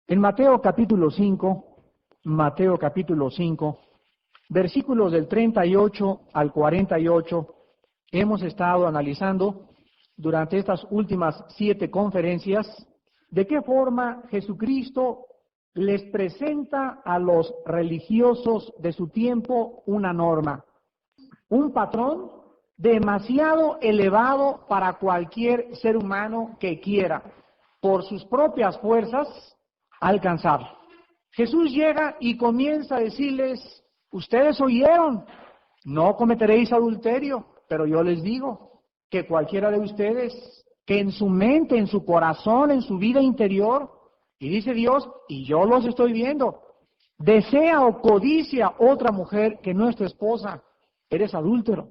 En Mateo capítulo 5, versículos del 38 al 48, hemos estado analizando durante estas últimas 7 conferencias de qué forma Jesucristo les presenta a los religiosos de su tiempo una norma, un patrón demasiado elevado para cualquier ser humano que quiera, por sus propias fuerzas, alcanzarlo. Jesús llega y comienza a decirles: ustedes oyeron, no cometeréis adulterio, pero yo les digo que cualquiera de ustedes que en su mente, en su corazón, en su vida interior, y dice Dios, y yo los estoy viendo, desea o codicia otra mujer que no es tu esposa, eres adúltero.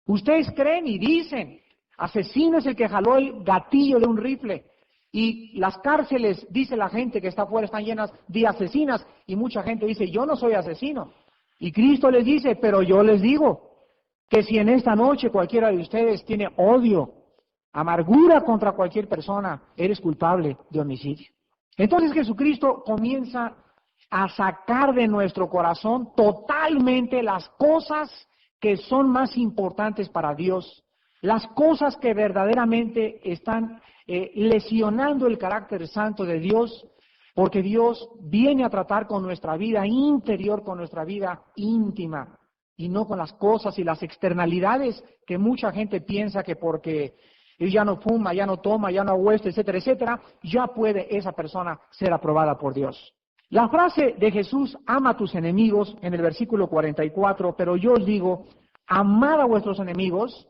Ustedes creen y dicen, asesino es el que jaló el gatillo de un rifle. Y las cárceles, dice la gente que está afuera, están llenas de asesinas, y mucha gente dice, yo no soy asesino. Y Cristo les dice, pero yo les digo que si en esta noche cualquiera de ustedes tiene odio, amargura contra cualquier persona, eres culpable de homicidio. Entonces Jesucristo comienza a sacar de nuestro corazón totalmente las cosas que son más importantes para Dios, las cosas que verdaderamente están lesionando el carácter santo de Dios, porque Dios viene a tratar con nuestra vida interior, con nuestra vida íntima, y no con las cosas y las externalidades que mucha gente piensa que porque ya no fuma, ya no toma, ya no apuesta, etcétera, etcétera, ya puede esa persona ser aprobada por Dios. La frase de Jesús, ama a tus enemigos, en el versículo 44, pero yo os digo, amad a vuestros enemigos,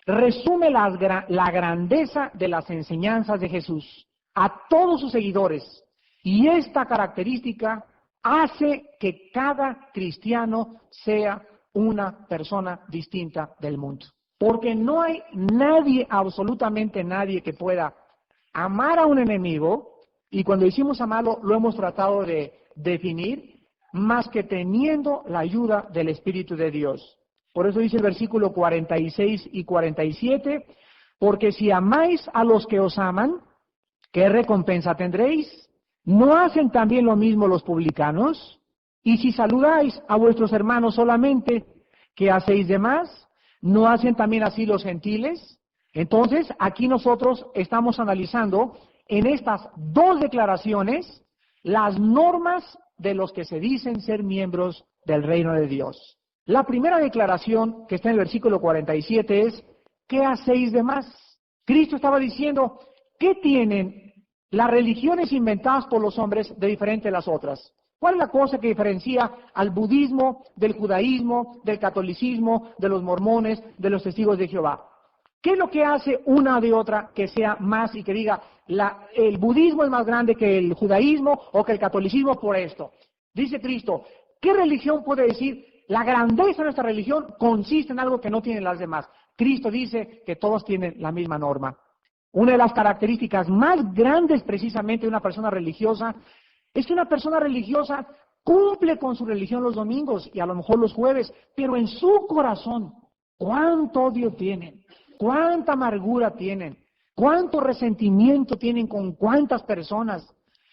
resume la grandeza de las enseñanzas de Jesús a todos sus seguidores. Y esta característica hace que cada cristiano sea una persona distinta del mundo. Porque no hay nadie, absolutamente nadie, que pueda amar a un enemigo, y cuando decimos amarlo, lo hemos tratado de definir, más que teniendo la ayuda del Espíritu de Dios. Por eso dice el versículo 46 y 47, porque si amáis a los que os aman, ¿qué recompensa tendréis? ¿No hacen también lo mismo los publicanos? Y si saludáis a vuestros hermanos solamente, ¿qué hacéis de más? ¿No hacen también así los gentiles? Entonces, aquí nosotros estamos analizando en estas 2 declaraciones las normas de los que se dicen ser miembros del reino de Dios. La primera declaración, que está en el versículo 47, es, ¿qué hacéis de más? Cristo estaba diciendo, ¿qué tienen las religiones inventadas por los hombres de diferente de las otras? ¿Cuál es la cosa que diferencia al budismo del judaísmo, del catolicismo, de los mormones, de los testigos de Jehová? ¿Qué es lo que hace una de otra que sea más y que diga, el budismo es más grande que el judaísmo o que el catolicismo por esto? Dice Cristo, ¿qué religión puede decir, la grandeza de nuestra religión consiste en algo que no tienen las demás? Cristo dice que todos tienen la misma norma. Una de las características más grandes precisamente de una persona religiosa es que una persona religiosa cumple con su religión los domingos y a lo mejor los jueves, pero en su corazón, ¿cuánto odio tienen? ¿Cuánta amargura tienen? ¿Cuánto resentimiento tienen con cuántas personas?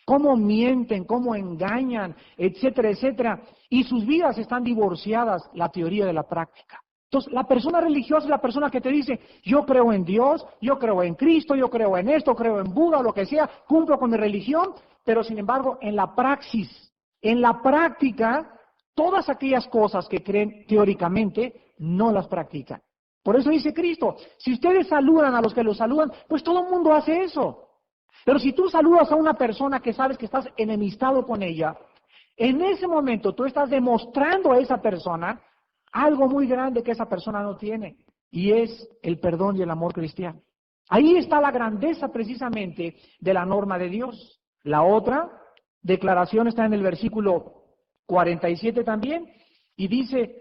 ¿Cómo mienten? ¿Cómo engañan? Etcétera, etcétera. Y sus vidas están divorciadas, la teoría de la práctica. Entonces, la persona religiosa es la persona que te dice, yo creo en Dios, yo creo en Cristo, yo creo en esto, creo en Buda, lo que sea, cumplo con mi religión, pero sin embargo, en la praxis, en la práctica, todas aquellas cosas que creen teóricamente, no las practican. Por eso dice Cristo, si ustedes saludan a los que los saludan, pues todo el mundo hace eso. Pero si tú saludas a una persona que sabes que estás enemistado con ella, en ese momento tú estás demostrando a esa persona algo muy grande que esa persona no tiene, y es el perdón y el amor cristiano. Ahí está la grandeza precisamente de la norma de Dios. La otra declaración está en el versículo 47 también, y dice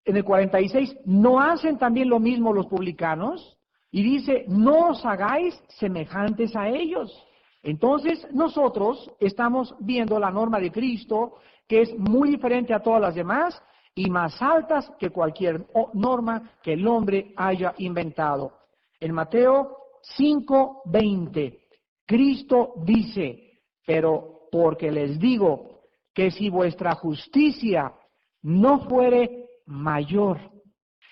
en el 46, ¿no hacen también lo mismo los publicanos? Y dice, no os hagáis semejantes a ellos. Entonces, nosotros estamos viendo la norma de Cristo, que es muy diferente a todas las demás y más altas que cualquier norma que el hombre haya inventado. En Mateo 5:20, Cristo dice, pero porque les digo que si vuestra justicia no fuere mayor,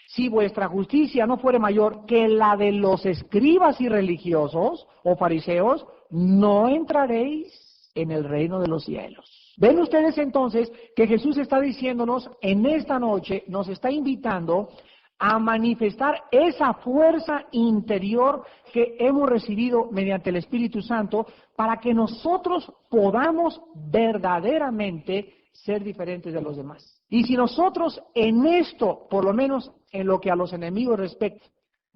si vuestra justicia no fuere mayor que la de los escribas y religiosos o fariseos, no entraréis en el reino de los cielos. ¿Ven ustedes entonces que Jesús está diciéndonos en esta noche, nos está invitando a manifestar esa fuerza interior que hemos recibido mediante el Espíritu Santo para que nosotros podamos verdaderamente ser diferentes de los demás? Y si nosotros en esto, por lo menos en lo que a los enemigos respecta,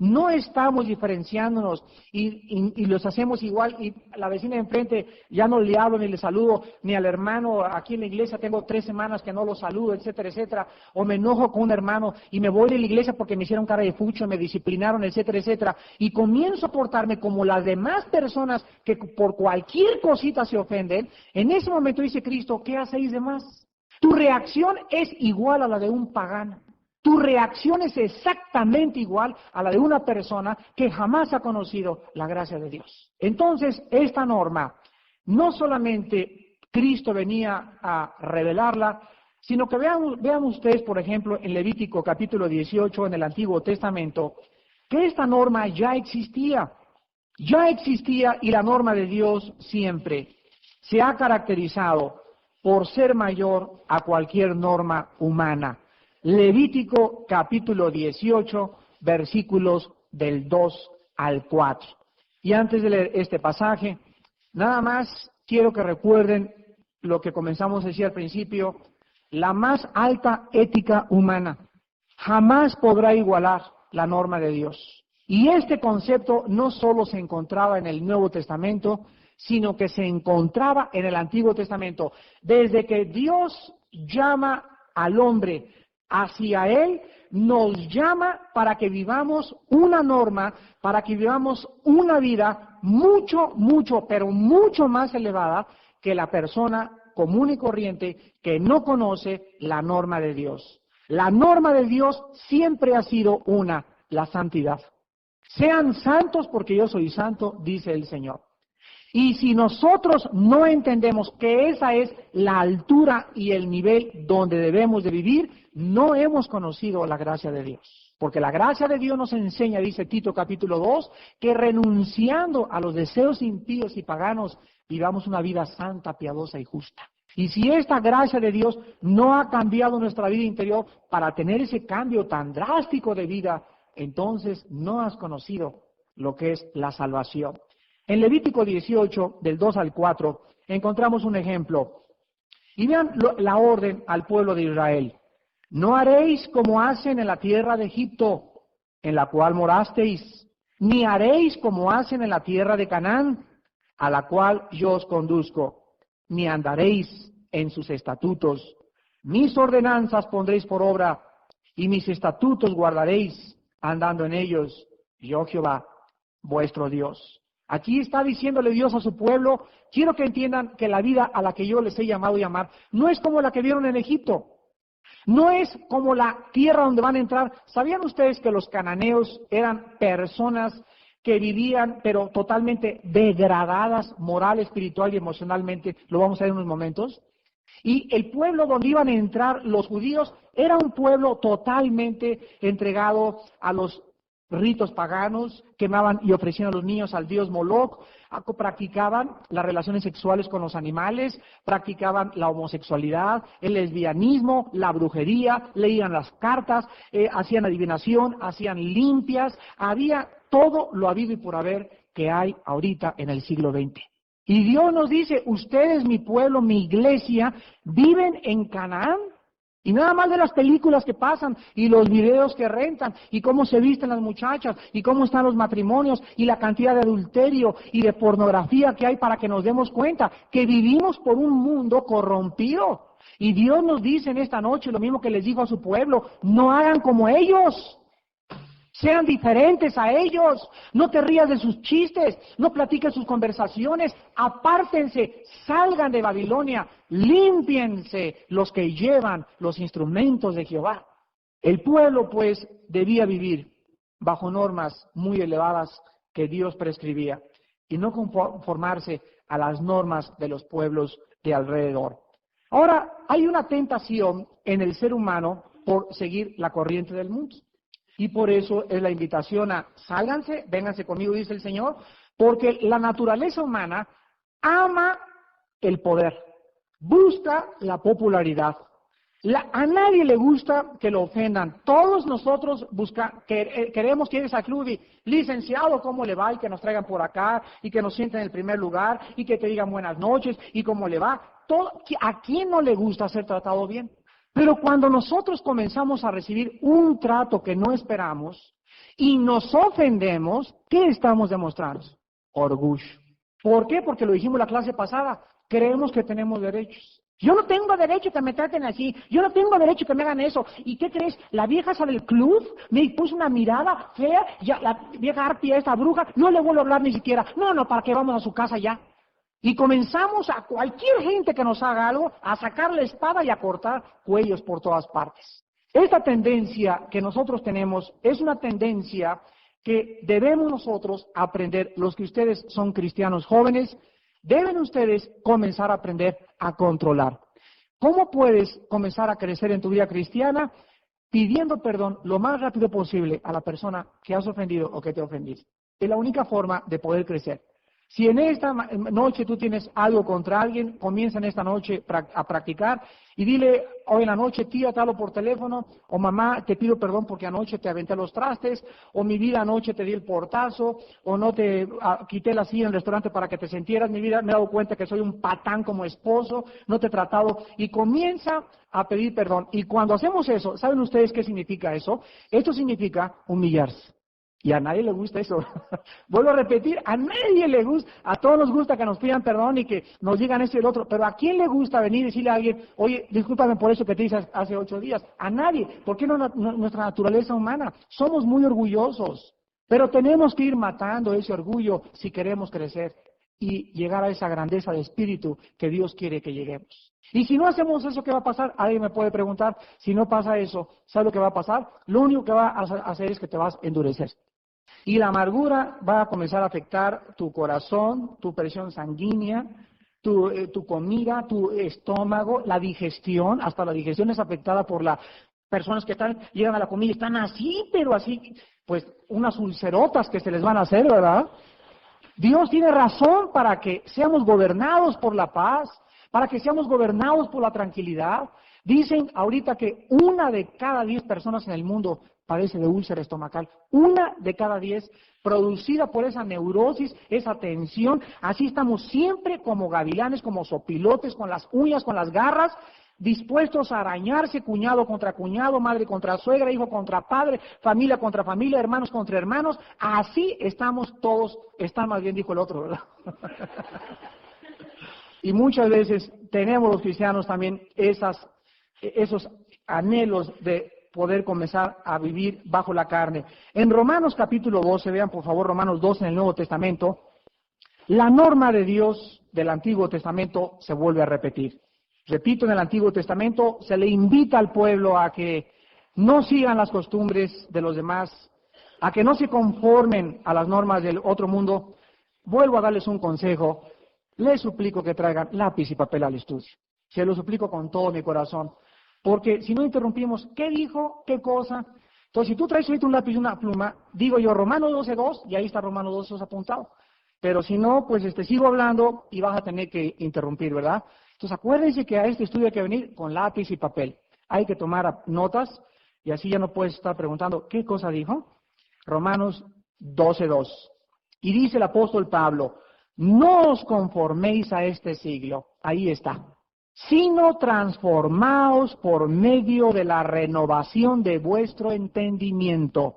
no estamos diferenciándonos y los hacemos igual, y a la vecina de enfrente ya no le hablo ni le saludo, ni al hermano aquí en la iglesia tengo 3 semanas que no lo saludo, etcétera, etcétera, o me enojo con un hermano y me voy de la iglesia porque me hicieron cara de fucho, me disciplinaron, etcétera, etcétera, y comienzo a portarme como las demás personas que por cualquier cosita se ofenden. En ese momento dice Cristo, ¿qué hacéis de más? Tu reacción es igual a la de un pagano. Tu reacción es exactamente igual a la de una persona que jamás ha conocido la gracia de Dios. Entonces, esta norma, no solamente Cristo venía a revelarla, sino que vean ustedes, por ejemplo, en Levítico capítulo 18, en el Antiguo Testamento, que esta norma ya existía y la norma de Dios siempre se ha caracterizado por ser mayor a cualquier norma humana. Levítico capítulo 18, versículos del 2 al 4. Y antes de leer este pasaje, nada más quiero que recuerden lo que comenzamos a decir al principio, la más alta ética humana jamás podrá igualar la norma de Dios. Y este concepto no solo se encontraba en el Nuevo Testamento, sino que se encontraba en el Antiguo Testamento. Desde que Dios llama al hombre hacia Él, nos llama para que vivamos una norma, para que vivamos una vida mucho, pero mucho más elevada que la persona común y corriente que no conoce la norma de Dios. La norma de Dios siempre ha sido una, la santidad. Sean santos porque yo soy santo, dice el Señor. Y si nosotros no entendemos que esa es la altura y el nivel donde debemos de vivir, no hemos conocido la gracia de Dios. Porque la gracia de Dios nos enseña, dice Tito capítulo 2, que renunciando a los deseos impíos y paganos, vivamos una vida santa, piadosa y justa. Y si esta gracia de Dios no ha cambiado nuestra vida interior para tener ese cambio tan drástico de vida, entonces no has conocido lo que es la salvación. En Levítico 18, del 2 al 4, encontramos un ejemplo. Y vean la orden al pueblo de Israel. No haréis como hacen en la tierra de Egipto, en la cual morasteis, ni haréis como hacen en la tierra de Canaán, a la cual yo os conduzco, ni andaréis en sus estatutos. Mis ordenanzas pondréis por obra, y mis estatutos guardaréis, andando en ellos, yo Jehová, vuestro Dios. Aquí está diciéndole Dios a su pueblo, quiero que entiendan que la vida a la que yo les he llamado llamar no es como la que vieron en Egipto, no es como la tierra donde van a entrar. ¿Sabían ustedes que los cananeos eran personas que vivían pero totalmente degradadas moral, espiritual y emocionalmente? Lo vamos a ver en unos momentos. Y el pueblo donde iban a entrar los judíos era un pueblo totalmente entregado a los ritos paganos, quemaban y ofrecían a los niños al dios Moloch, practicaban las relaciones sexuales con los animales, practicaban la homosexualidad, el lesbianismo, la brujería, leían las cartas, hacían adivinación, hacían limpias, había todo lo habido y por haber que hay ahorita en el siglo XX. Y Dios nos dice, ustedes, mi pueblo, mi iglesia, viven en Canaán. Y nada más de las películas que pasan y los videos que rentan y cómo se visten las muchachas y cómo están los matrimonios y la cantidad de adulterio y de pornografía que hay para que nos demos cuenta que vivimos por un mundo corrompido. Y Dios nos dice en esta noche lo mismo que les dijo a su pueblo, no hagan como ellos. Sean diferentes a ellos, no te rías de sus chistes, no platiques sus conversaciones, apártense, salgan de Babilonia, límpiense los que llevan los instrumentos de Jehová. El pueblo, pues, debía vivir bajo normas muy elevadas que Dios prescribía y no conformarse a las normas de los pueblos de alrededor. Ahora, hay una tentación en el ser humano por seguir la corriente del mundo. Y por eso es la invitación a sálganse, vénganse conmigo, dice el Señor, porque la naturaleza humana ama el poder, busca la popularidad. A nadie le gusta que lo ofendan. Todos nosotros queremos que esa club y licenciado, ¿cómo le va? Y que nos traigan por acá, y que nos sienten en el primer lugar, y que te digan buenas noches, y cómo le va. ¿A quién no le gusta ser tratado bien? Pero cuando nosotros comenzamos a recibir un trato que no esperamos, y nos ofendemos, ¿qué estamos demostrando? Orgullo. ¿Por qué? Porque lo dijimos la clase pasada, creemos que tenemos derechos. Yo no tengo derecho que me traten así, yo no tengo derecho que me hagan eso. ¿Y qué crees? La vieja esa del club me puso una mirada fea, ya la vieja arpia, esta bruja, no le vuelvo a hablar ni siquiera. No, ¿para qué vamos a su casa ya? Y comenzamos a cualquier gente que nos haga algo, a sacar la espada y a cortar cuellos por todas partes. Esta tendencia que nosotros tenemos es una tendencia que debemos nosotros aprender, los que ustedes son cristianos jóvenes, deben ustedes comenzar a aprender a controlar. ¿Cómo puedes comenzar a crecer en tu vida cristiana? Pidiendo perdón lo más rápido posible a la persona que has ofendido o que te ha ofendido. Es la única forma de poder crecer. Si en esta noche tú tienes algo contra alguien, comienza en esta noche a practicar y dile hoy en la noche, tía, te hablo por teléfono, o mamá, te pido perdón porque anoche te aventé los trastes, o mi vida anoche te di el portazo, o no te quité la silla en el restaurante para que te sintieras, mi vida me he dado cuenta que soy un patán como esposo, no te he tratado, y comienza a pedir perdón. Y cuando hacemos eso, ¿saben ustedes qué significa eso? Esto significa humillarse. Y a nadie le gusta eso. Vuelvo a repetir, a nadie le gusta, a todos nos gusta que nos pidan perdón y que nos digan esto y el otro, pero ¿a quién le gusta venir y decirle a alguien, oye, discúlpame por eso que te hice hace 8 días? A nadie. ¿Por qué no nuestra naturaleza humana? Somos muy orgullosos, pero tenemos que ir matando ese orgullo si queremos crecer y llegar a esa grandeza de espíritu que Dios quiere que lleguemos. Y si no hacemos eso, ¿qué va a pasar? Alguien me puede preguntar, si no pasa eso, ¿sabe lo que va a pasar? Lo único que va a hacer es que te vas a endurecer. Y la amargura va a comenzar a afectar tu corazón, tu presión sanguínea, tu comida, tu estómago, la digestión. Hasta la digestión es afectada por las personas que llegan a la comida y están así, pero así, pues unas ulcerotas que se les van a hacer, ¿verdad? Dios tiene razón para que seamos gobernados por la paz, para que seamos gobernados por la tranquilidad. Dicen ahorita que 1 de cada 10 personas en el mundo padece de úlcera estomacal. 1 de cada 10, producida por esa neurosis, esa tensión. Así estamos siempre como gavilanes, como sopilotes, con las uñas, con las garras, dispuestos a arañarse, cuñado contra cuñado, madre contra suegra, hijo contra padre, familia contra familia, hermanos contra hermanos. Así estamos todos, están más bien dijo el otro, ¿verdad? Y muchas veces tenemos los cristianos también esos anhelos de poder comenzar a vivir bajo la carne. En Romanos capítulo 12, vean por favor Romanos 12 en el Nuevo Testamento, la norma de Dios del Antiguo Testamento se vuelve a repetir. Repito, en el Antiguo Testamento se le invita al pueblo a que no sigan las costumbres de los demás, a que no se conformen a las normas del otro mundo. Vuelvo a darles un consejo. Les suplico que traigan lápiz y papel al estudio. Se lo suplico con todo mi corazón. Porque si no interrumpimos, ¿qué dijo? ¿Qué cosa? Entonces, si tú traes ahorita un lápiz y una pluma, digo yo Romanos 12:2, y ahí está Romanos 12:2 apuntado. Pero si no, pues sigo hablando y vas a tener que interrumpir, ¿verdad? Entonces, acuérdense que a este estudio hay que venir con lápiz y papel. Hay que tomar notas y así ya no puedes estar preguntando, ¿qué cosa dijo? Romanos 12:2. Y dice el apóstol Pablo, no os conforméis a este siglo. Ahí está. Sino transformaos por medio de la renovación de vuestro entendimiento,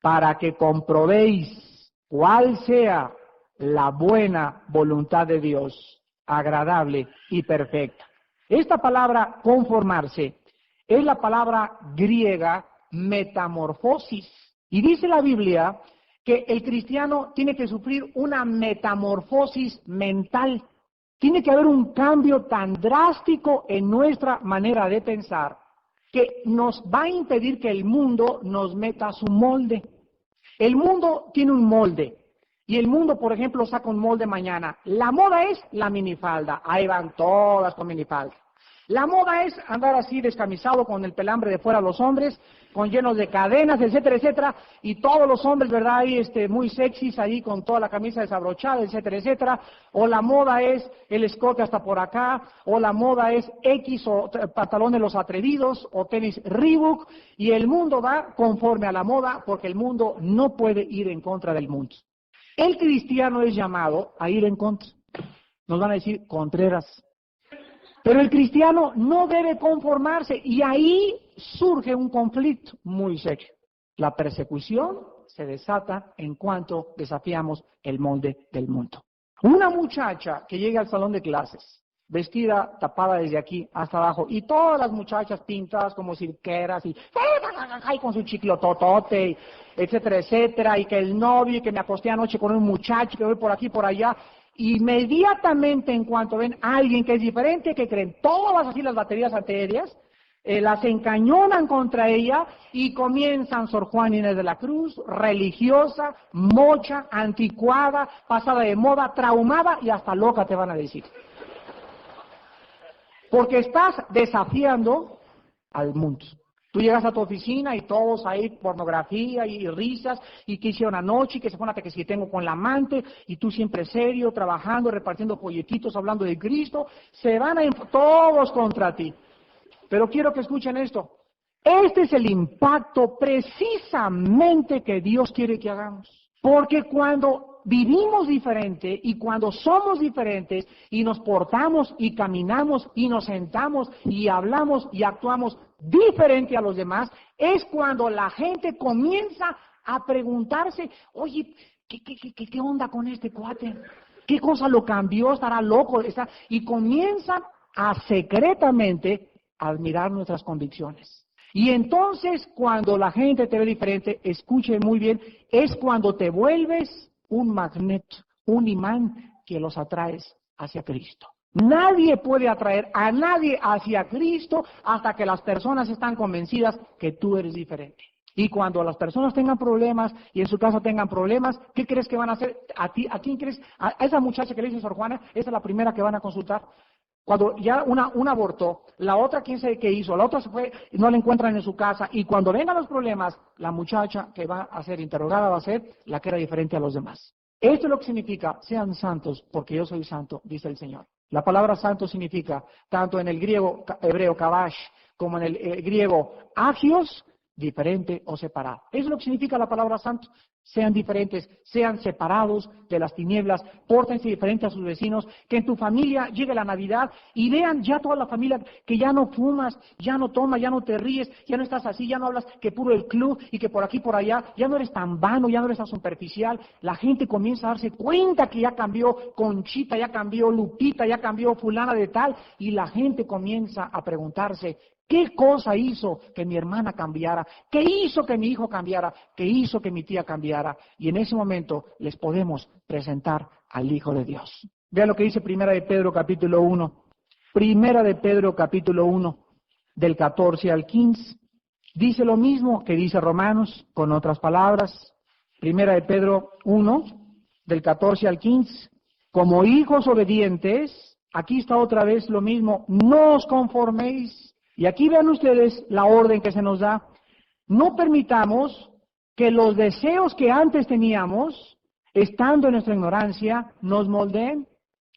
para que comprobéis cuál sea la buena voluntad de Dios, agradable y perfecta. Esta palabra conformarse es la palabra griega metamorfosis. Y dice la Biblia que el cristiano tiene que sufrir una metamorfosis mental. Tiene que haber un cambio tan drástico en nuestra manera de pensar que nos va a impedir que el mundo nos meta a su molde. El mundo tiene un molde. Y el mundo, por ejemplo, saca un molde mañana. La moda es la minifalda. Ahí van todas con minifalda. La moda es andar así descamisado con el pelambre de fuera los hombres, con llenos de cadenas, etcétera, etcétera, y todos los hombres, ¿verdad? Ahí muy sexys, ahí con toda la camisa desabrochada, etcétera, etcétera. O la moda es el escote hasta por acá, o la moda es X o pantalones los atrevidos, o tenis Reebok, y el mundo va conforme a la moda, porque el mundo no puede ir en contra del mundo. El cristiano es llamado a ir en contra. Nos van a decir, Contreras. Pero el cristiano no debe conformarse y ahí surge un conflicto muy serio. La persecución se desata en cuanto desafiamos el molde del mundo. Una muchacha que llega al salón de clases, vestida, tapada desde aquí hasta abajo, y todas las muchachas pintadas como cirqueras y con su chiclototote, etcétera, etcétera, y que el novio, y que me acosté anoche con un muchacho, que voy por aquí, por allá. Inmediatamente, en cuanto ven a alguien que es diferente, que creen todas así las baterías antiaéreas, las encañonan contra ella y comienzan Sor Juana Inés de la Cruz, religiosa, mocha, anticuada, pasada de moda, traumada y hasta loca te van a decir. Porque estás desafiando al mundo. Tú llegas a tu oficina y todos ahí, pornografía y risas, y que hicieron anoche, y que se pone que si tengo con la amante, y tú siempre serio, trabajando, repartiendo folletitos, hablando de Cristo, se van a todos contra ti. Pero quiero que escuchen esto. Este es el impacto precisamente que Dios quiere que hagamos. Porque cuando vivimos diferente y cuando somos diferentes y nos portamos y caminamos y nos sentamos y hablamos y actuamos diferente a los demás, es cuando la gente comienza a preguntarse, oye, ¿qué onda con este cuate? ¿Qué cosa lo cambió? ¿Estará loco? Y comienzan a secretamente admirar nuestras convicciones. Y entonces, cuando la gente te ve diferente, escuche muy bien, es cuando te vuelves un magneto, un imán que los atraes hacia Cristo. Nadie puede atraer a nadie hacia Cristo hasta que las personas están convencidas que tú eres diferente. Y cuando las personas tengan problemas y en su casa tengan problemas, ¿qué crees que van a hacer? ¿A quién crees? A esa muchacha que le dice Sor Juana, esa es la primera que van a consultar. Cuando ya una abortó, la otra quién sabe qué hizo, la otra se fue y no la encuentran en su casa, y cuando vengan los problemas, la muchacha que va a ser interrogada va a ser la que era diferente a los demás. Esto es lo que significa, sean santos, porque yo soy santo, dice el Señor. La palabra santo significa, tanto en el griego hebreo kabash, como en el griego agios, diferente o separado. Eso es lo que significa la palabra santo. Sean diferentes, sean separados de las tinieblas, pórtense diferente a sus vecinos, que en tu familia llegue la Navidad y vean ya toda la familia que ya no fumas, ya no tomas, ya no te ríes, ya no estás así, ya no hablas que puro el club y que por aquí, por allá, ya no eres tan vano, ya no eres tan superficial. La gente comienza a darse cuenta que ya cambió Conchita, ya cambió Lupita, ya cambió fulana de tal, y la gente comienza a preguntarse, ¿qué cosa hizo que mi hermana cambiara? ¿Qué hizo que mi hijo cambiara? ¿Qué hizo que mi tía cambiara? Y en ese momento les podemos presentar al Hijo de Dios. Vean lo que dice Primera de Pedro capítulo 1. Primera de Pedro capítulo 1, del 14 al 15. Dice lo mismo que dice Romanos, con otras palabras. Primera de Pedro 1, del 14 al 15. Como hijos obedientes, aquí está otra vez lo mismo, no os conforméis. Y aquí vean ustedes la orden que se nos da. No permitamos que los deseos que antes teníamos, estando en nuestra ignorancia, nos moldeen.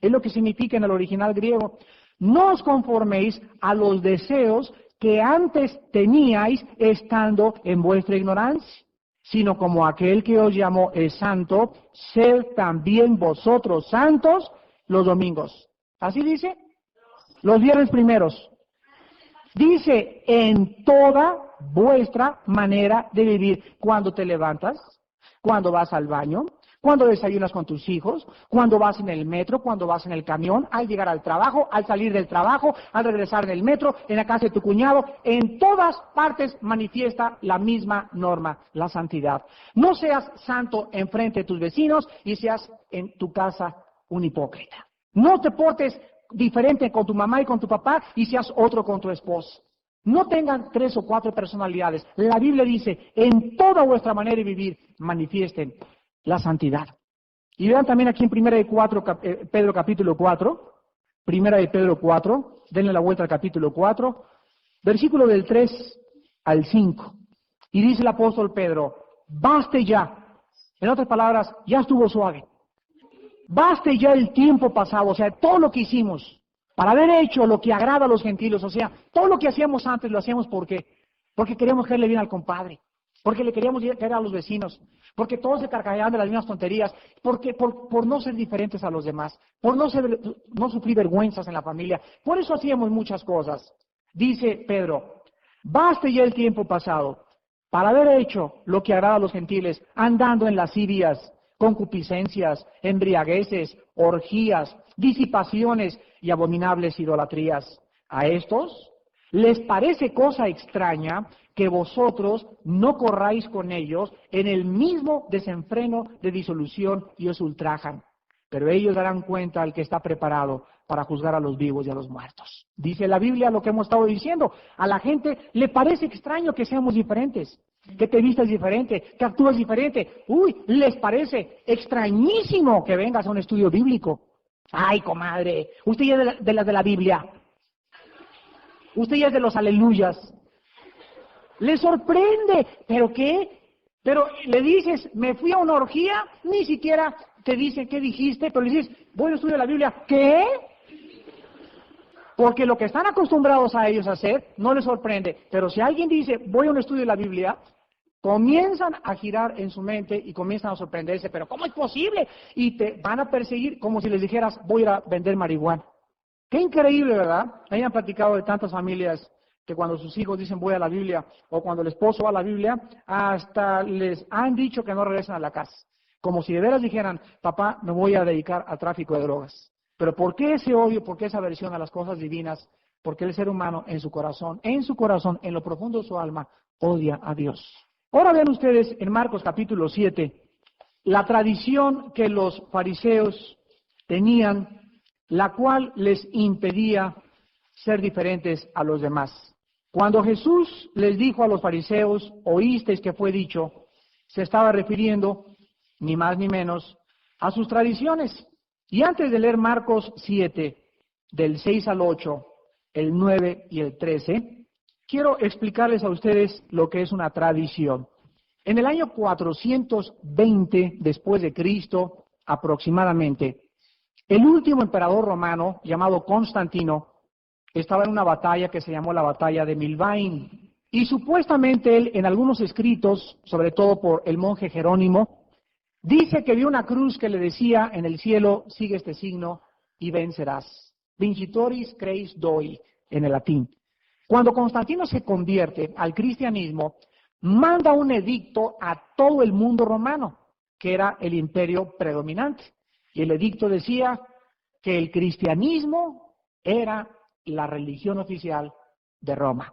Es lo que significa en el original griego. No os conforméis a los deseos que antes teníais estando en vuestra ignorancia, sino como aquel que os llamó es santo, sed también vosotros santos los domingos. ¿Así dice? Los viernes primeros. Dice, en toda vuestra manera de vivir, cuando te levantas, cuando vas al baño, cuando desayunas con tus hijos, cuando vas en el metro, cuando vas en el camión, al llegar al trabajo, al salir del trabajo, al regresar del metro, en la casa de tu cuñado, en todas partes manifiesta la misma norma, la santidad. No seas santo enfrente de tus vecinos y seas en tu casa un hipócrita. No te portes diferente con tu mamá y con tu papá y seas otro con tu esposo. No tengan 3 o 4 personalidades. La Biblia dice, en toda vuestra manera de vivir, manifiesten la santidad. Y vean también aquí en Pedro capítulo 4, Primera de Pedro 4, denle la vuelta al capítulo 4, versículo del 3 al 5. Y dice el apóstol Pedro, baste ya. En otras palabras, ya estuvo suave. Baste ya el tiempo pasado, o sea, todo lo que hicimos para haber hecho lo que agrada a los gentiles, o sea, todo lo que hacíamos antes lo hacíamos porque queríamos caerle bien al compadre, porque le queríamos caer a los vecinos, porque todos se carcajeaban de las mismas tonterías, por no ser diferentes a los demás, por no sufrir vergüenzas en la familia. Por eso hacíamos muchas cosas. Dice Pedro, baste ya el tiempo pasado para haber hecho lo que agrada a los gentiles, andando en lascivias, concupiscencias, embriagueces, orgías, disipaciones y abominables idolatrías. A estos les parece cosa extraña que vosotros no corráis con ellos en el mismo desenfreno de disolución y os ultrajan. Pero ellos darán cuenta al que está preparado para juzgar a los vivos y a los muertos. Dice la Biblia lo que hemos estado diciendo. A la gente le parece extraño que seamos diferentes, que te vistas diferente, que actúas diferente. Uy, les parece extrañísimo que vengas a un estudio bíblico. Ay, comadre, usted ya es de las de la Biblia. Usted ya es de los aleluyas. Le sorprende. ¿Pero qué? Pero le dices, me fui a una orgía, ni siquiera te dice qué dijiste, pero le dices, voy a estudiar la Biblia. ¿Qué? Porque lo que están acostumbrados a ellos a hacer no les sorprende. Pero si alguien dice, voy a un estudio de la Biblia, comienzan a girar en su mente y comienzan a sorprenderse. ¿Pero cómo es posible? Y te van a perseguir como si les dijeras, voy a ir a vender marihuana. Qué increíble, ¿verdad? Me han platicado de tantas familias que cuando sus hijos dicen voy a la Biblia, o cuando el esposo va a la Biblia, hasta les han dicho que no regresen a la casa. Como si de veras dijeran, papá, me voy a dedicar al tráfico de drogas. Pero ¿por qué ese odio, por qué esa aversión a las cosas divinas? Porque el ser humano en su corazón, en lo profundo de su alma, odia a Dios. Ahora vean ustedes en Marcos capítulo 7, la tradición que los fariseos tenían, la cual les impedía ser diferentes a los demás. Cuando Jesús les dijo a los fariseos, oísteis que fue dicho, se estaba refiriendo, ni más ni menos, a sus tradiciones. Y antes de leer Marcos 7, del 6 al 8, el 9 y el 13, quiero explicarles a ustedes lo que es una tradición. En el año 420 después de Cristo, aproximadamente, el último emperador romano, llamado Constantino, estaba en una batalla que se llamó la batalla de Milvain. Y supuestamente él, en algunos escritos, sobre todo por el monje Jerónimo, dice que vio una cruz que le decía en el cielo, sigue este signo y vencerás. Vincitoris creis doi, en el latín. Cuando Constantino se convierte al cristianismo, manda un edicto a todo el mundo romano, que era el imperio predominante. Y el edicto decía que el cristianismo era la religión oficial de Roma.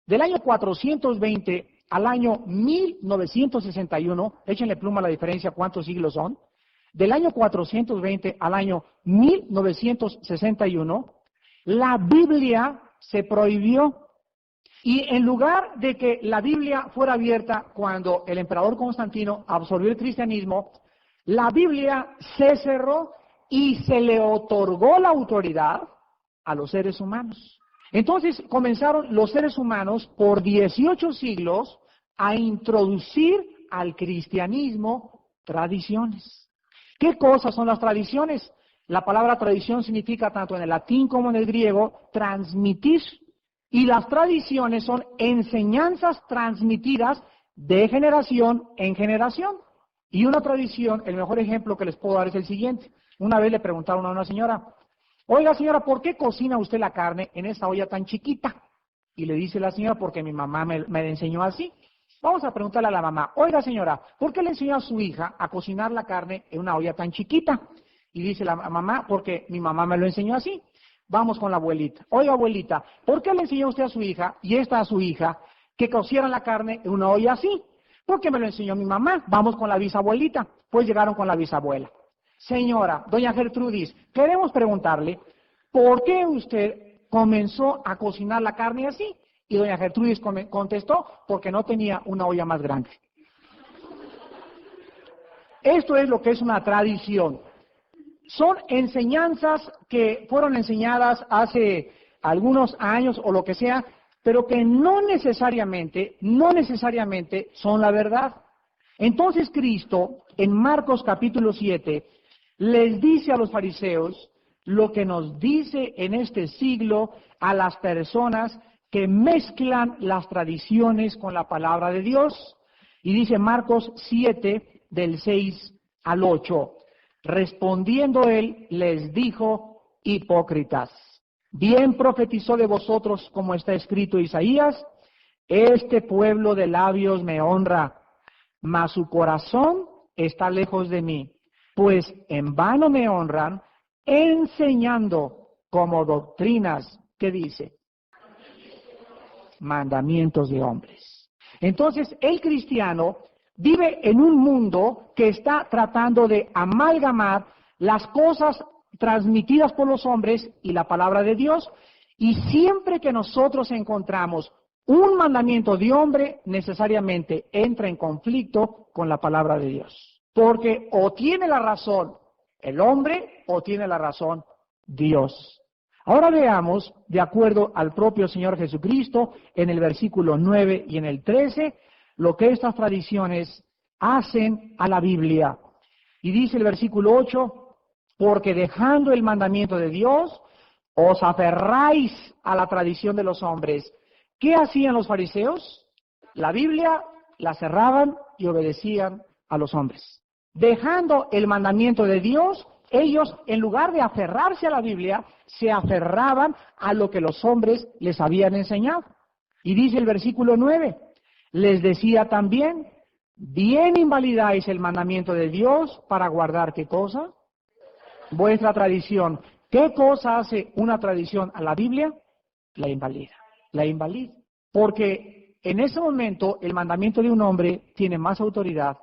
Del año 420 al año 1961, échenle pluma a la diferencia, ¿cuántos siglos son? Del año 420 al año 1961, la Biblia se prohibió. Y en lugar de que la Biblia fuera abierta cuando el emperador Constantino absorbió el cristianismo, la Biblia se cerró y se le otorgó la autoridad a los seres humanos. Entonces comenzaron los seres humanos por 18 siglos a introducir al cristianismo tradiciones. ¿Qué cosas son las tradiciones? La palabra tradición significa tanto en el latín como en el griego transmitir. Y las tradiciones son enseñanzas transmitidas de generación en generación. Y una tradición, el mejor ejemplo que les puedo dar es el siguiente. Una vez le preguntaron a una señora, oiga señora, ¿por qué cocina usted la carne en esa olla tan chiquita? Y le dice la señora, porque mi mamá me enseñó así. Vamos a preguntarle a la mamá, oiga señora, ¿por qué le enseñó a su hija a cocinar la carne en una olla tan chiquita? Y dice la mamá, porque mi mamá me lo enseñó así. Vamos con la abuelita. Oiga, abuelita, ¿por qué le enseñó usted a su hija y esta a su hija que cocieran la carne en una olla así? Porque me lo enseñó mi mamá. Vamos con la bisabuelita. Pues llegaron con la bisabuela. Señora, doña Gertrudis, queremos preguntarle, ¿por qué usted comenzó a cocinar la carne así? Y doña Gertrudis contestó, porque no tenía una olla más grande. Esto es lo que es una tradición. Son enseñanzas que fueron enseñadas hace algunos años o lo que sea, pero que no necesariamente son la verdad. Entonces Cristo, en Marcos capítulo 7, les dice a los fariseos lo que nos dice en este siglo a las personas que mezclan las tradiciones con la palabra de Dios. Y dice Marcos 7, del 6 al 8. Respondiendo él, les dijo: hipócritas, bien profetizó de vosotros como está escrito Isaías: este pueblo de labios me honra, mas su corazón está lejos de mí, pues en vano me honran, enseñando como doctrinas, ¿qué dice? Mandamientos de hombres. Entonces, el cristiano vive en un mundo que está tratando de amalgamar las cosas transmitidas por los hombres y la palabra de Dios, y siempre que nosotros encontramos un mandamiento de hombre, necesariamente entra en conflicto con la palabra de Dios. Porque o tiene la razón el hombre o tiene la razón Dios. Ahora veamos, de acuerdo al propio Señor Jesucristo, en el versículo 9 y en el 13, lo que estas tradiciones hacen a la Biblia. Y dice el versículo 8, porque dejando el mandamiento de Dios, os aferráis a la tradición de los hombres. ¿Qué hacían los fariseos? La Biblia la cerraban y obedecían a los hombres. Dejando el mandamiento de Dios, ellos, en lugar de aferrarse a la Biblia, se aferraban a lo que los hombres les habían enseñado. Y dice el versículo 9, les decía también: bien invalidáis el mandamiento de Dios para guardar, ¿qué cosa? Vuestra tradición. ¿Qué cosa hace una tradición a la Biblia? La invalida. La invalida. Porque en ese momento el mandamiento de un hombre tiene más autoridad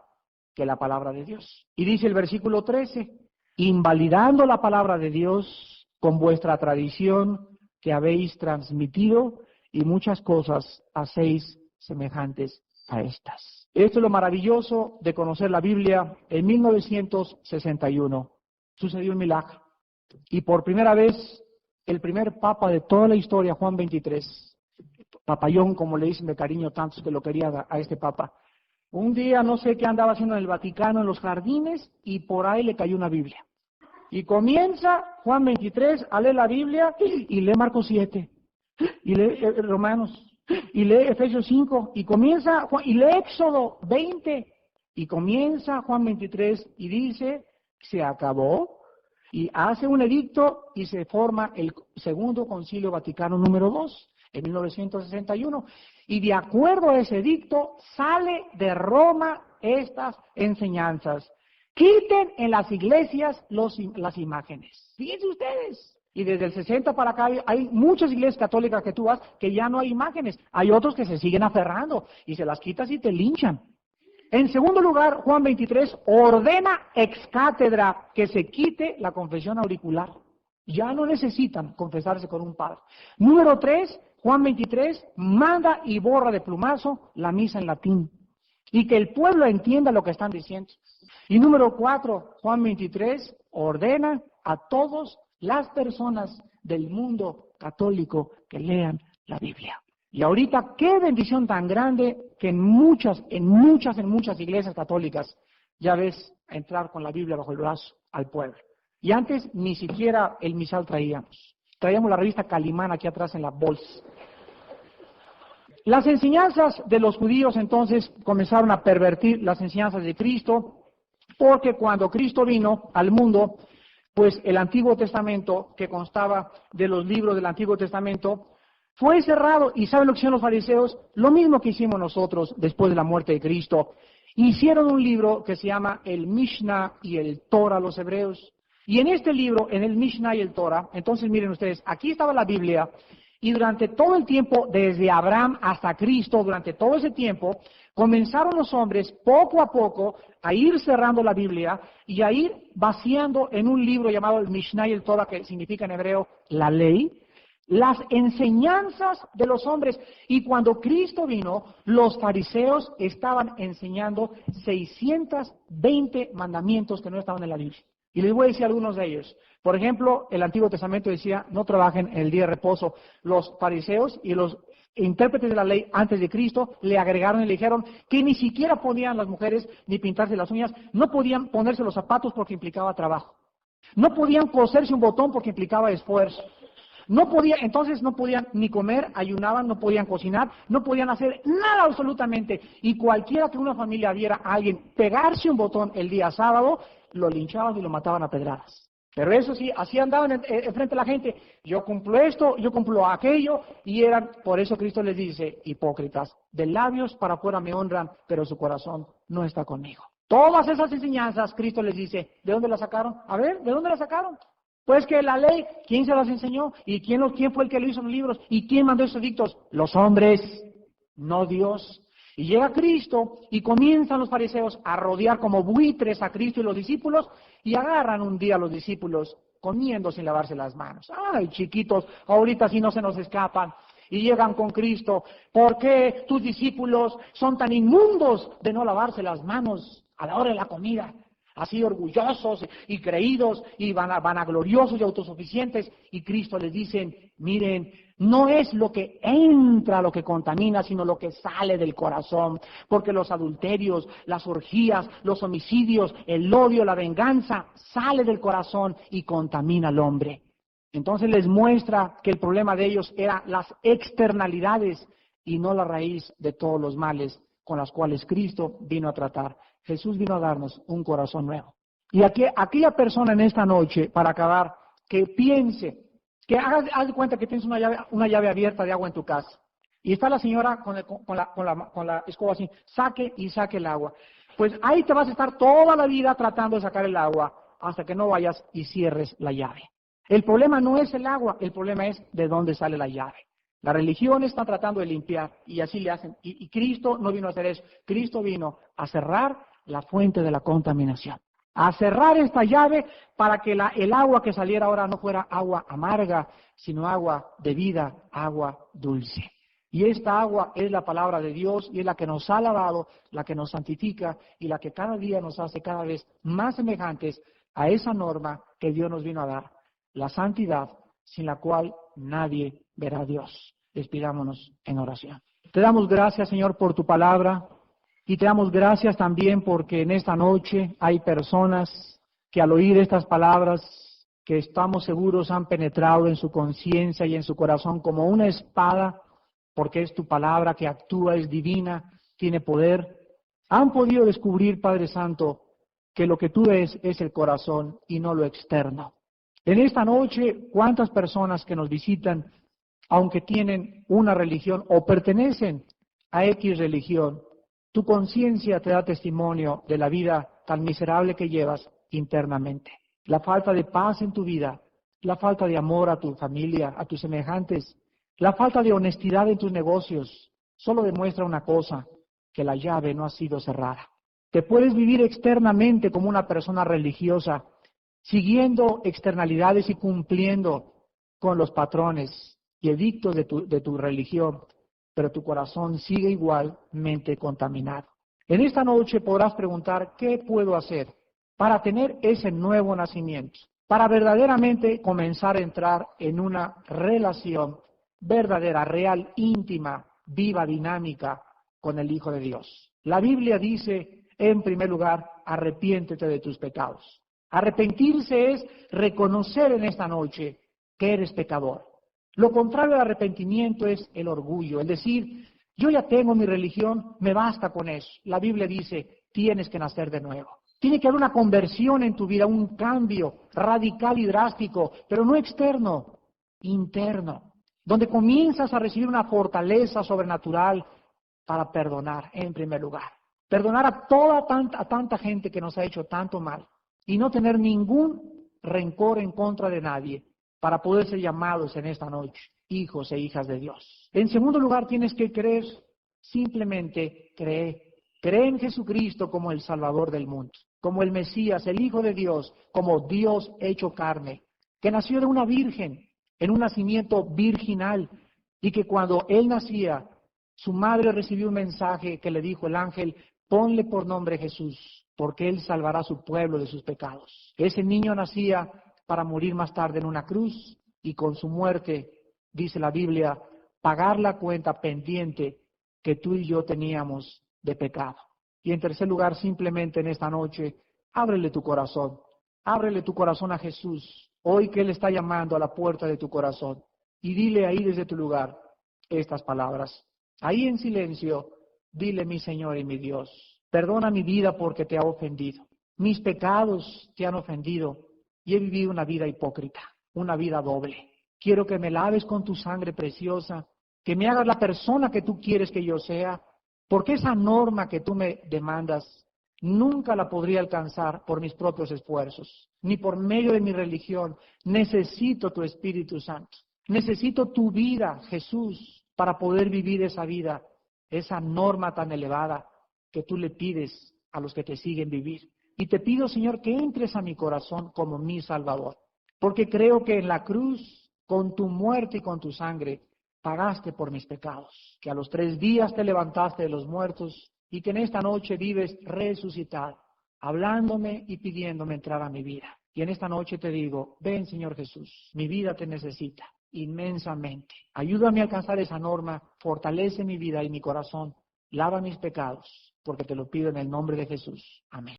que la palabra de Dios. Y dice el versículo 13, invalidando la palabra de Dios con vuestra tradición que habéis transmitido, y muchas cosas hacéis semejantes a estas. Esto es lo maravilloso de conocer la Biblia. En 1961 sucedió un milagro. Y por primera vez, el primer papa de toda la historia, Juan XXIII, papayón, como le dicen de cariño tantos que lo quería a este papa, un día no sé qué andaba haciendo en el Vaticano, en los jardines, y por ahí le cayó una Biblia. Y comienza Juan 23 a leer la Biblia y lee Marcos 7, y lee Romanos, y lee Efesios 5, y comienza y lee Éxodo 20, y comienza Juan 23 y dice: se acabó, y hace un edicto y se forma el Segundo Concilio Vaticano número 2 en 1961. Y de acuerdo a ese edicto, sale de Roma estas enseñanzas. Quiten en las iglesias las imágenes. Fíjense ustedes. Y desde el 60 para acá hay muchas iglesias católicas que tú vas que ya no hay imágenes. Hay otros que se siguen aferrando y se las quitas y te linchan. En segundo lugar, Juan 23 ordena ex cátedra que se quite la confesión auricular. Ya no necesitan confesarse con un padre. Número 3, Juan 23 manda y borra de plumazo la misa en latín. Y que el pueblo entienda lo que están diciendo. Y número 4, Juan 23 ordena a todas las personas del mundo católico que lean la Biblia. Y ahorita, qué bendición tan grande que en muchas iglesias católicas ya ves entrar con la Biblia bajo el brazo al pueblo. Y antes ni siquiera el misal traíamos. Traíamos la revista Calimán aquí atrás en la bolsa. Las enseñanzas de los judíos entonces comenzaron a pervertir las enseñanzas de Cristo, porque cuando Cristo vino al mundo, pues el Antiguo Testamento, que constaba de los libros del Antiguo Testamento, fue cerrado. ¿Y saben lo que hicieron los fariseos? Lo mismo que hicimos nosotros después de la muerte de Cristo. Hicieron un libro que se llama el Mishnah y el Torah, los hebreos. Y en este libro, en el Mishnah y el Torah, entonces miren ustedes, aquí estaba la Biblia, y durante todo el tiempo, desde Abraham hasta Cristo, durante todo ese tiempo, comenzaron los hombres poco a poco a ir cerrando la Biblia y a ir vaciando en un libro llamado el Mishnah y el Torah, que significa en hebreo la ley. las enseñanzas de los hombres. Y cuando Cristo vino, los fariseos estaban enseñando 620 mandamientos que no estaban en la Biblia. Y les voy a decir algunos de ellos. Por ejemplo, el Antiguo Testamento decía, no trabajen en el día de reposo. Los fariseos y los intérpretes de la ley antes de Cristo le agregaron y le dijeron que ni siquiera podían las mujeres ni pintarse las uñas, no podían ponerse los zapatos porque implicaba trabajo. No podían coserse un botón porque implicaba esfuerzo. Entonces no podían ni comer, ayunaban, no podían cocinar, no podían hacer nada absolutamente. Y cualquiera que una familia viera a alguien pegarse un botón el día sábado, lo linchaban y lo mataban a pedradas. Pero eso sí, así andaban enfrente de la gente. Yo cumplo esto, yo cumplo aquello, y por eso Cristo les dice, hipócritas, de labios para afuera me honran, pero su corazón no está conmigo. Todas esas enseñanzas, Cristo les dice, ¿de dónde las sacaron? A ver, ¿de dónde las sacaron? Pues que la ley, ¿quién se las enseñó? ¿Y quién fue el que lo hizo en los libros? ¿Y quién mandó esos dictos? Los hombres, no Dios. Y llega Cristo y comienzan los fariseos a rodear como buitres a Cristo y los discípulos y agarran un día a los discípulos comiendo sin lavarse las manos. Ay, chiquitos, ahorita sí no se nos escapan. Y llegan con Cristo. ¿Por qué tus discípulos son tan inmundos de no lavarse las manos a la hora de la comida? Así orgullosos y creídos y vanagloriosos y autosuficientes. Y Cristo les dice, miren, no es lo que entra lo que contamina, sino lo que sale del corazón. Porque los adulterios, las orgías, los homicidios, el odio, la venganza, sale del corazón y contamina al hombre. Entonces les muestra que el problema de ellos era las externalidades y no la raíz de todos los males con las cuales Cristo vino a tratar. Jesús vino a darnos un corazón nuevo. Y aquella persona en esta noche, para acabar, que piense, que haz de cuenta que tienes una llave abierta de agua en tu casa. Y está la señora con la escoba así, saque y saque el agua. Pues ahí te vas a estar toda la vida tratando de sacar el agua hasta que no vayas y cierres la llave. El problema no es el agua, el problema es de dónde sale la llave. La religión está tratando de limpiar y así le hacen. Y Cristo no vino a hacer eso. Cristo vino a cerrar la fuente de la contaminación. A cerrar esta llave para que el agua que saliera ahora no fuera agua amarga, sino agua de vida, agua dulce. Y esta agua es la palabra de Dios y es la que nos ha lavado, la que nos santifica y la que cada día nos hace cada vez más semejantes a esa norma que Dios nos vino a dar, la santidad, sin la cual nadie verá a Dios. Despidámonos en oración. Te damos gracias, Señor, por tu palabra y te damos gracias también porque en esta noche hay personas que al oír estas palabras que estamos seguros han penetrado en su conciencia y en su corazón como una espada, porque es tu palabra que actúa, es divina, tiene poder. Han podido descubrir, Padre Santo, que lo que tú ves es el corazón y no lo externo. En esta noche, ¿cuántas personas que nos visitan, aunque tienen una religión o pertenecen a X religión, tu conciencia te da testimonio de la vida tan miserable que llevas internamente? La falta de paz en tu vida, la falta de amor a tu familia, a tus semejantes, la falta de honestidad en tus negocios, solo demuestra una cosa, que la llave no ha sido cerrada. Te puedes vivir externamente como una persona religiosa, siguiendo externalidades y cumpliendo con los patrones y edictos de tu religión, pero tu corazón sigue igualmente contaminado. En esta noche podrás preguntar, ¿qué puedo hacer para tener ese nuevo nacimiento? Para verdaderamente comenzar a entrar en una relación verdadera, real, íntima, viva, dinámica con el Hijo de Dios. La Biblia dice, en primer lugar, arrepiéntete de tus pecados. Arrepentirse es reconocer en esta noche que eres pecador. Lo contrario al arrepentimiento es el orgullo, el decir, yo ya tengo mi religión, me basta con eso. La Biblia dice, tienes que nacer de nuevo. Tiene que haber una conversión en tu vida, un cambio radical y drástico, pero no externo, interno, donde comienzas a recibir una fortaleza sobrenatural para perdonar en primer lugar. Perdonar a tanta gente que nos ha hecho tanto mal y no tener ningún rencor en contra de nadie para poder ser llamados en esta noche hijos e hijas de Dios. En segundo lugar, tienes que creer, simplemente cree. Cree en Jesucristo como el Salvador del mundo, como el Mesías, el Hijo de Dios, como Dios hecho carne, que nació de una virgen, en un nacimiento virginal, y que cuando él nacía, su madre recibió un mensaje que le dijo el ángel: ponle por nombre Jesús, porque él salvará a su pueblo de sus pecados. Ese niño nacía para morir más tarde en una cruz, y con su muerte, dice la Biblia, pagar la cuenta pendiente que tú y yo teníamos de pecado. Y en tercer lugar, simplemente en esta noche, ábrele tu corazón. Ábrele tu corazón a Jesús, hoy que Él está llamando a la puerta de tu corazón. Y dile ahí desde tu lugar estas palabras. Ahí en silencio, dile: mi Señor y mi Dios, perdona mi vida porque te ha ofendido. Mis pecados te han ofendido y he vivido una vida hipócrita, una vida doble. Quiero que me laves con tu sangre preciosa, que me hagas la persona que tú quieres que yo sea, porque esa norma que tú me demandas nunca la podría alcanzar por mis propios esfuerzos, ni por medio de mi religión. Necesito tu Espíritu Santo. Necesito tu vida, Jesús, para poder vivir esa vida, esa norma tan elevada que tú le pides a los que te siguen vivir. Y te pido, Señor, que entres a mi corazón como mi Salvador, porque creo que en la cruz, con tu muerte y con tu sangre, pagaste por mis pecados, que a los 3 días te levantaste de los muertos y que en esta noche vives resucitado, hablándome y pidiéndome entrar a mi vida. Y en esta noche te digo: ven, Señor Jesús, mi vida te necesita inmensamente. Ayúdame a alcanzar esa norma, fortalece mi vida y mi corazón, lava mis pecados, porque te lo pido en el nombre de Jesús. Amén.